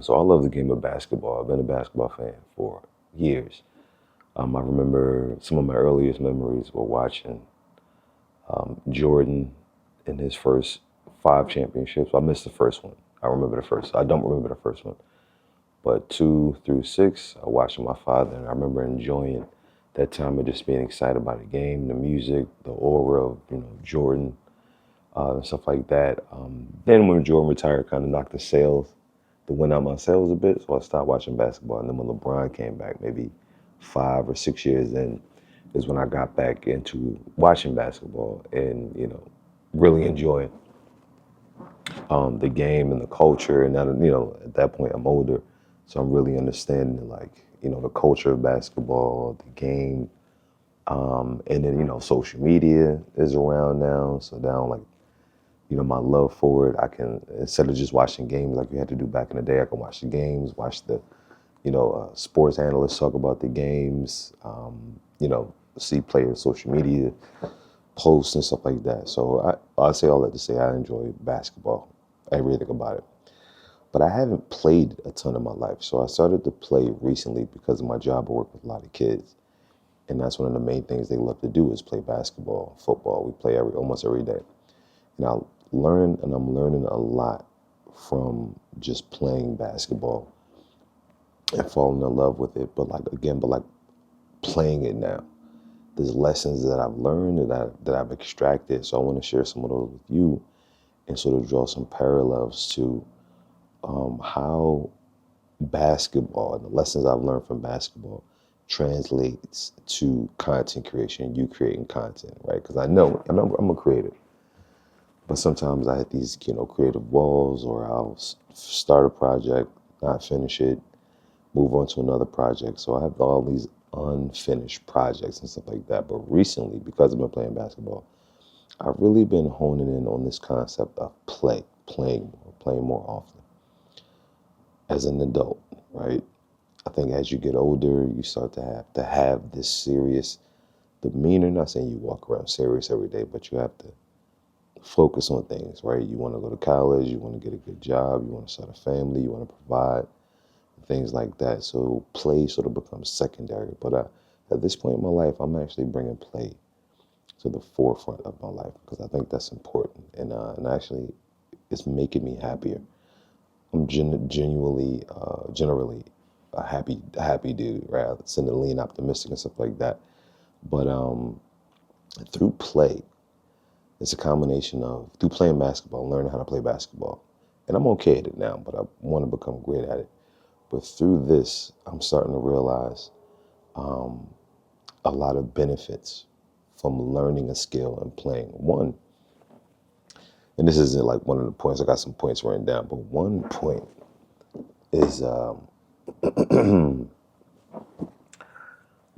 So I love the game of basketball. I've been a basketball fan for years. I remember some of my earliest memories were watching Jordan in his first 5 championships. I missed the first one. I remember the first. I don't remember the first one. But 2 through 6, I watched with my father, and I remember enjoying that time of just being excited about the game, the music, the aura of Jordan, and stuff like that. Then when Jordan retired, kind of knocked the wind out my sails a bit, so I stopped watching basketball. And then when LeBron came back, maybe 5 or 6 years in, is when I got back into watching basketball and really enjoying the game and the culture. And at that point I'm older, so I'm really understanding the culture of basketball, the game, and then social media is around now. So now my love for it, I can, instead of just watching games like you had to do back in the day, I can watch the games, watch the sports analysts talk about the games, see players' social media posts and stuff like that. So I say all that to say I enjoy basketball, everything about it. But I haven't played a ton in my life. So I started to play recently because of my job. I work with a lot of kids. And that's one of the main things they love to do is play basketball, football. We play almost every day. And I'm learning a lot from just playing basketball and falling in love with it. But playing it now. There's lessons that I've learned that I've extracted. So I want to share some of those with you and sort of draw some parallels to how basketball and the lessons I've learned from basketball translates to content creation, you creating content, right? Because I'm a creator, but sometimes I hit these, creative walls, or I'll start a project, not finish it, move on to another project. So I have all these unfinished projects and stuff like that. But recently, because I've been playing basketball, I've really been honing in on this concept of playing more often as an adult, right? I think as you get older, you start to have this serious demeanor. Not saying you walk around serious every day, but you have to focus on things, right? You want to go to college, you want to get a good job, you want to start a family, you want to provide, things like that. So play sort of becomes secondary. But at this point in my life, I'm actually bringing play to the forefront of my life because I think that's important. And actually, it's making me happier. I'm generally a happy dude, right? Send a lean optimistic and stuff like that. But through play, it's a combination of through playing basketball, learning how to play basketball. And I'm okay at it now, but I want to become great at it. But through this, I'm starting to realize a lot of benefits from learning a skill and playing. One, and this isn't like one of the points, I got some points written down, but one point is the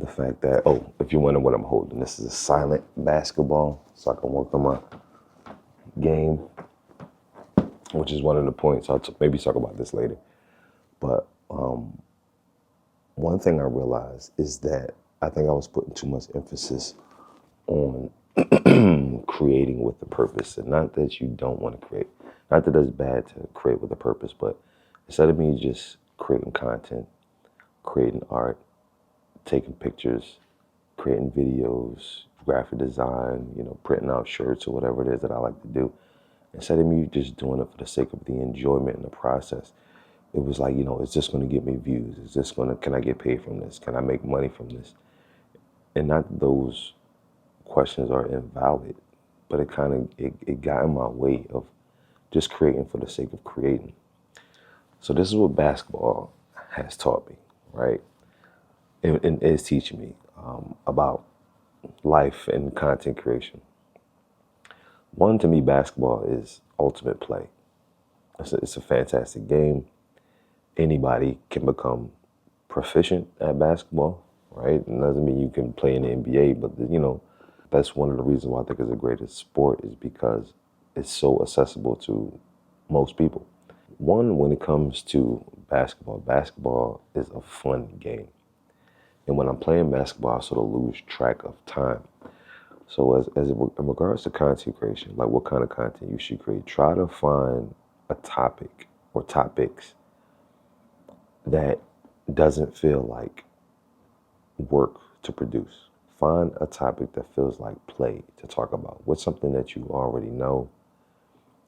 fact that, if you wonder what I'm holding, this is a silent basketball, so I can work on my game, which is one of the points. I'll maybe talk about this later. But one thing I realized is that I think I was putting too much emphasis on creating with a purpose. And not that you don't want to create, not that it's bad to create with a purpose, but instead of me just creating content, creating art, taking pictures, creating videos, graphic design, printing out shirts or whatever it is that I like to do, instead of me just doing it for the sake of the enjoyment in the process, it was like, is this going to get me views? Can I get paid from this? Can I make money from this? And not that those questions are invalid, but it got in my way of just creating for the sake of creating. So this is what basketball has taught me, right? And is teaching me about life and content creation. One, to me, basketball is ultimate play. It's a fantastic game. Anybody can become proficient at basketball, right? It doesn't mean you can play in the NBA, but that's one of the reasons why I think it's the greatest sport is because it's so accessible to most people. One, when it comes to basketball is a fun game. And when I'm playing basketball, I sort of lose track of time. So in regards to content creation, like what kind of content you should create, try to find a topic or topics that doesn't feel like work to produce. Find a topic that feels like play to talk about. What's something that you already know,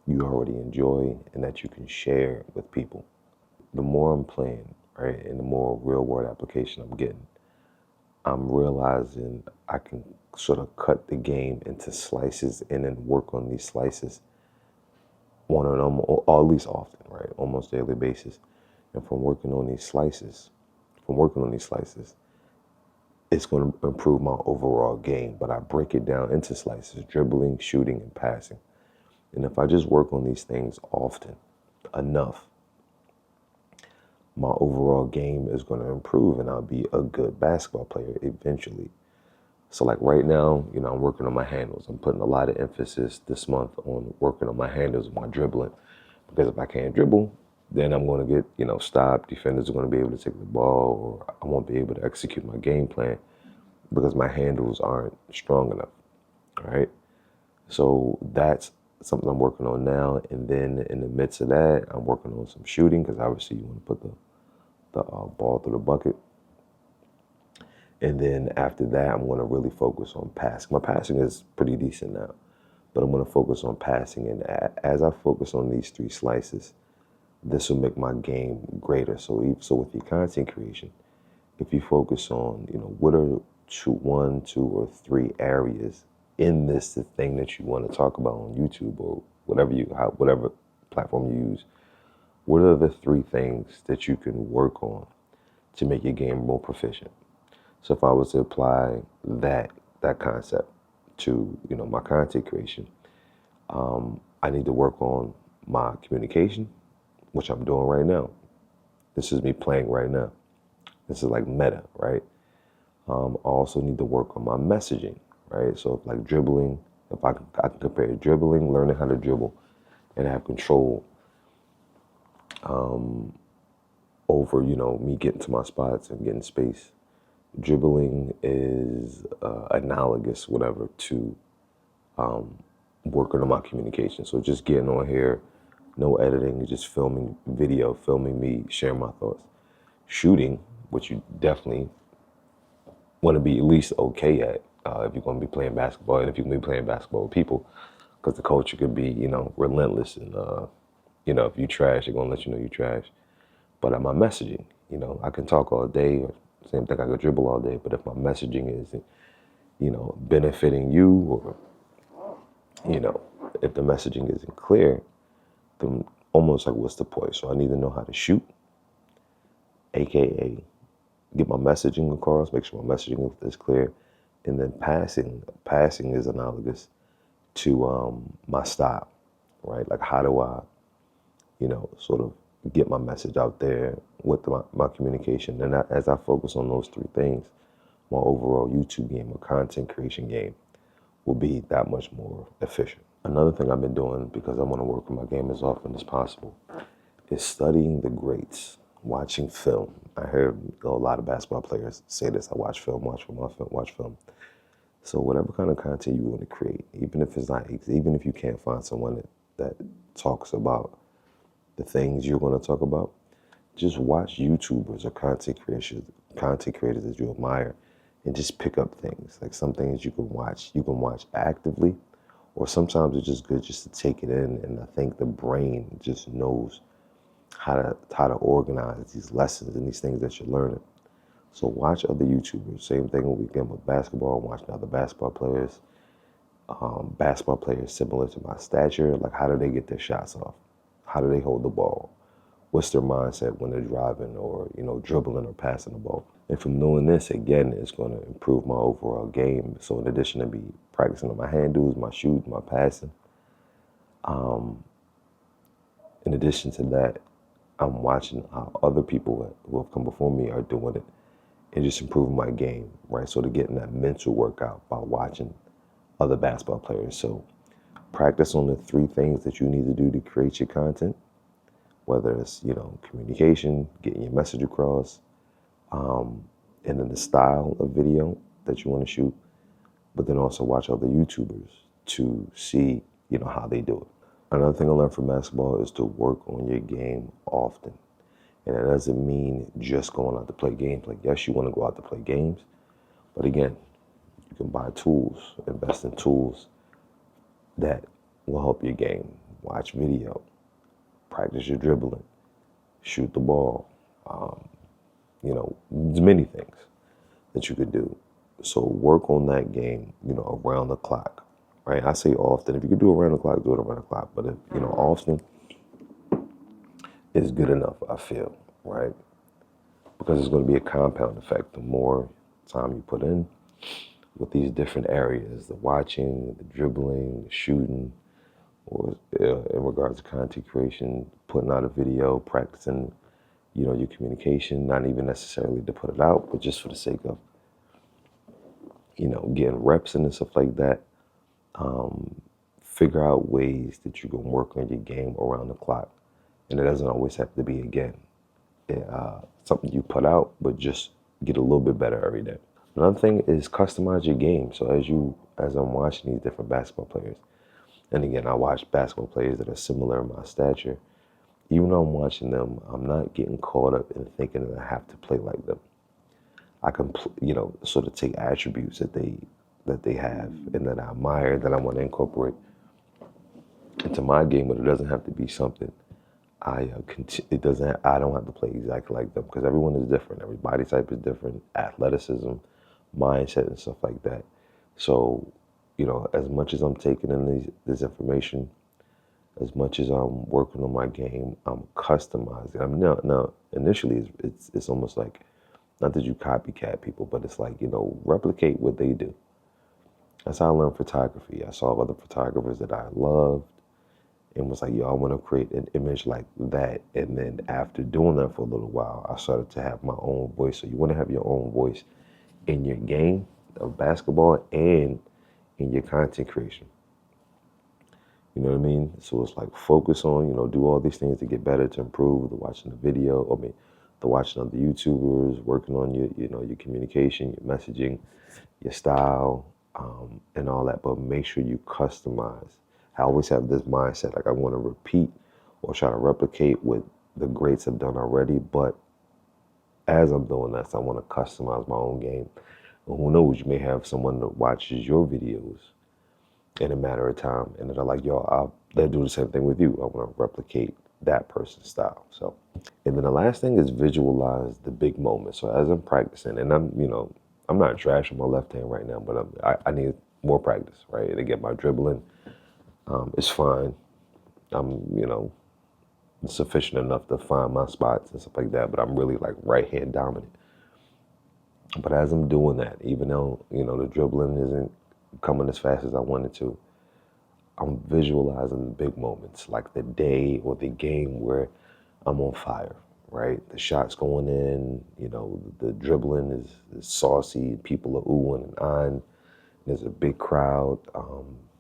you already enjoy, and that you can share with people. The more I'm playing, right, and the more real world application I'm getting, I'm realizing I can sort of cut the game into slices and then work on these slices on an or at least often, right, almost daily basis. And from working on these slices, it's going to improve my overall game. But I break it down into slices: dribbling, shooting, and passing. And if I just work on these things often enough, my overall game is going to improve and I'll be a good basketball player eventually. So like right now, I'm working on my handles. I'm putting a lot of emphasis this month on working on my handles and my dribbling. Because if I can't dribble, then I'm going to get, stopped. Defenders are going to be able to take the ball, or I won't be able to execute my game plan because my handles aren't strong enough. All right. So that's something I'm working on now. And then in the midst of that, I'm working on some shooting because obviously you want to put the ball through the bucket. And then after that, I'm going to really focus on passing. My passing is pretty decent now, but I'm going to focus on passing. And as I focus on these three slices, this will make my game greater. So with your content creation, if you focus on, what are one, two, or three areas in the thing that you want to talk about on YouTube or whatever platform you use, what are the three things that you can work on to make your game more proficient? So if I was to apply that concept to, my content creation, I need to work on my communication, which I'm doing right now. This is me playing right now. This is like meta, right? I also need to work on my messaging, right? So if like dribbling, if I can compare dribbling, learning how to dribble, and have control over, me getting to my spots and getting space. Dribbling is analogous, whatever, to working on my communication. So just getting on here, no editing, just filming video, filming me, sharing my thoughts. Shooting, which you definitely want to be at least okay at if you're going to be playing basketball, and if you're going to be playing basketball with people, because the culture could be, relentless. And, if you trash, they're going to let you know you trash. But at my messaging, I can talk all day, or same thing, I could dribble all day, but if my messaging isn't, benefiting you, or, if the messaging isn't clear, then almost like what's the point? So I need to know how to shoot, AKA get my messaging across, make sure my messaging is clear, and then passing. Passing is analogous to my style, right? Like how do I, sort of get my message out there with my communication. And as I focus on those three things, my overall YouTube game or content creation game will be that much more efficient. Another thing I've been doing, because I want to work on my game as often as possible, is studying the greats, watching film. I heard a lot of basketball players say this: I watch film, watch film, watch film. So whatever kind of content you want to create, even if you can't find someone that talks about the things you're going to talk about, just watch YouTubers or content creators that you admire, and just pick up things. Like some things you can watch actively, or sometimes it's just good just to take it in. And I think the brain just knows how to organize these lessons and these things that you're learning. So watch other YouTubers. Same thing with basketball. Watching other basketball players similar to my stature. Like, how do they get their shots off? How do they hold the ball? What's their mindset when they're driving or, dribbling or passing the ball? And from doing this, again, it's going to improve my overall game. So in addition to be practicing on my handles, my shooting, my passing, in addition to that, I'm watching how other people who have come before me are doing it and just improving my game, right? So to getting that mental workout by watching other basketball players. So practice on the three things that you need to do to create your content, whether it's, communication, getting your message across, and then the style of video that you want to shoot, but then also watch other YouTubers to see, how they do it. Another thing I learned from basketball is to work on your game often. And that doesn't mean just going out to play games. Like, yes, you want to go out to play games, but again, you can buy tools, invest in tools that will help your game. Watch video, practice your dribbling, shoot the ball. There's many things that you could do. So work on that game, around the clock, right? I say often, if you could do it around the clock, do it around the clock. But if, often is good enough, I feel, right? Because it's going to be a compound effect. The more time you put in with these different areas, the watching, the dribbling, the shooting, or in regards to content creation, putting out a video, practicing, your communication, not even necessarily to put it out, but just for the sake of, getting reps and stuff like that. Figure out ways that you can work on your game around the clock. And it doesn't always have to be, again, something you put out, but just get a little bit better every day. Another thing is customize your game. So as I'm watching these different basketball players, and again, I watch basketball players that are similar in my stature. Even though I'm watching them, I'm not getting caught up in thinking that I have to play like them. I can, sort of take attributes that they have and that I admire, that I want to incorporate into my game, but it doesn't have to be something it doesn't. I don't have to play exactly like them because everyone is different. Every body type is different. Athleticism, mindset, and stuff like that. So, as much as I'm taking in this information, as much as I'm working on my game, I'm customizing. I'm now initially it's almost like, not that you copycat people, but it's like, replicate what they do. That's how I learned photography. I saw other photographers that I loved and was like, yo, I want to create an image like that. And then after doing that for a little while, I started to have my own voice. So you want to have your own voice in your game of basketball and in your content creation. You know what I mean? So it's like focus on, do all these things to get better, to improve, the watching the video, the watching other YouTubers, working on your communication, your messaging, your style, and all that. But make sure you customize. I always have this mindset, like I want to repeat or try to replicate what the greats have done already. But as I'm doing that, I want to customize my own game. And who knows, you may have someone that watches your videos in a matter of time, and they're like, yo, they'll do the same thing with you. I want to replicate that person's style. So, and then the last thing is visualize the big moments. So as I'm practicing, and I'm not trash on my left hand right now, but I need more practice, right? To get my dribbling, it's fine. I'm, sufficient enough to find my spots and stuff like that, but I'm really like right hand dominant. But as I'm doing that, even though, the dribbling isn't coming as fast as I wanted to, I'm visualizing the big moments, like the day or the game where I'm on fire, right? The shot's going in, the dribbling is saucy, people are oohing and eyeing. There's a big crowd.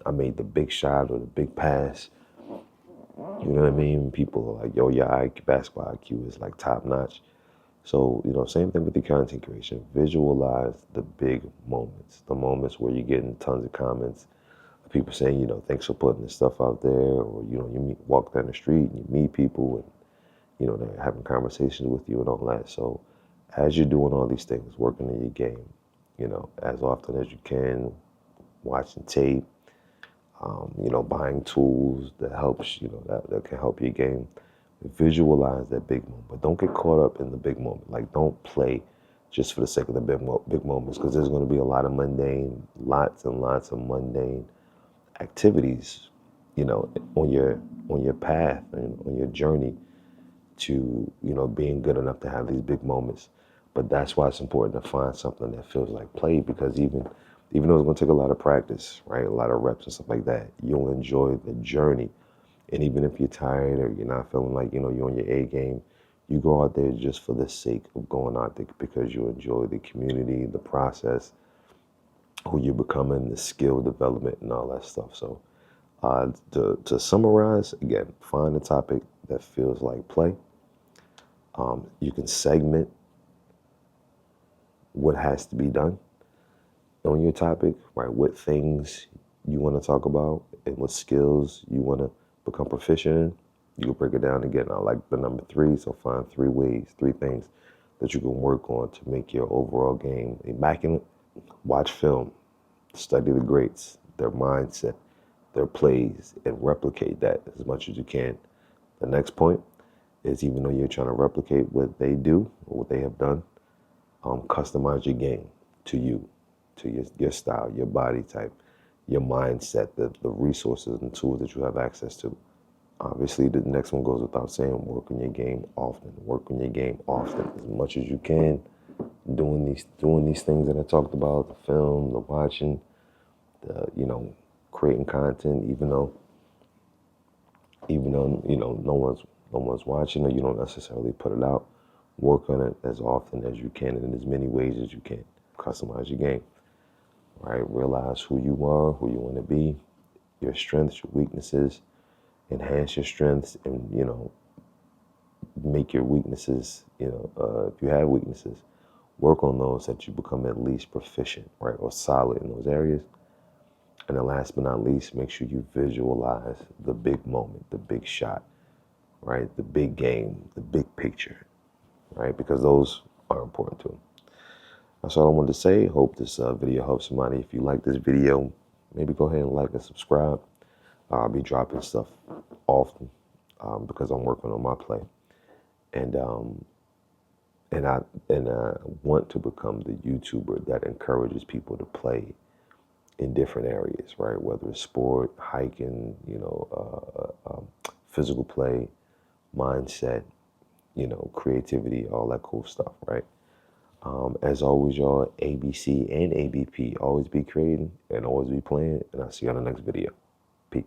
I made the big shot or the big pass. You know what I mean? People are like, yo, your basketball IQ is like top notch. So, same thing with the content creation. Visualize the big moments, the moments where you're getting tons of comments, people saying, thanks for putting this stuff out there, or, walk down the street and you meet people and, they're having conversations with you and all that. So as you're doing all these things, working in your game, as often as you can, watching tape, buying tools that helps, that can help your game. Visualize that big moment, but don't get caught up in the big moment. Like, don't play just for the sake of the big moments, because there's going to be a lot of lots and lots of mundane activities, on your path and on your journey to, being good enough to have these big moments. But that's why it's important to find something that feels like play, because even though it's going to take a lot of practice, right, a lot of reps and stuff like that, you'll enjoy the journey. And even if you're tired or you're not feeling like, you're on your A game, you go out there just for the sake of going out there because you enjoy the community, the process, who you're becoming, the skill development and all that stuff. So to summarize, again, find a topic that feels like play. You can segment what has to be done on your topic, right? What things you want to talk about and what skills you want to become proficient in. You can break it down again. I like the number 3, so find 3 ways, 3 things that you can work on to make your overall game immaculate. Watch film, study the greats, their mindset, their plays, and replicate that as much as you can. The next point is, even though you're trying to replicate what they do or what they have done, customize your game to you, to your style, your body type, your mindset, the resources and tools that you have access to. Obviously, the next one goes without saying, work on your game often. Work on your game often, as much as you can. Doing these things that I talked about, the film, the watching, the, creating content, even though no one's watching, or you don't necessarily put it out. Work on it as often as you can, and in as many ways as you can. Customize your game, right? Realize who you are, who you want to be, your strengths, your weaknesses. Enhance your strengths, and make your weaknesses. If you have weaknesses, work on those that you become at least proficient, right, or solid in those areas. And then last but not least, make sure you visualize the big moment, the big shot, right? The big game, the big picture, right? Because those are important too. That's all I wanted to say. Hope this video helps somebody. If you like this video, maybe go ahead and like and subscribe. I'll be dropping stuff often because I'm working on my play. And I want to become the YouTuber that encourages people to play in different areas, right? Whether it's sport, hiking, physical play, mindset, creativity, all that cool stuff, right? As always, y'all, ABC and ABP, always be creating and always be playing. And I'll see you on the next video. Peace.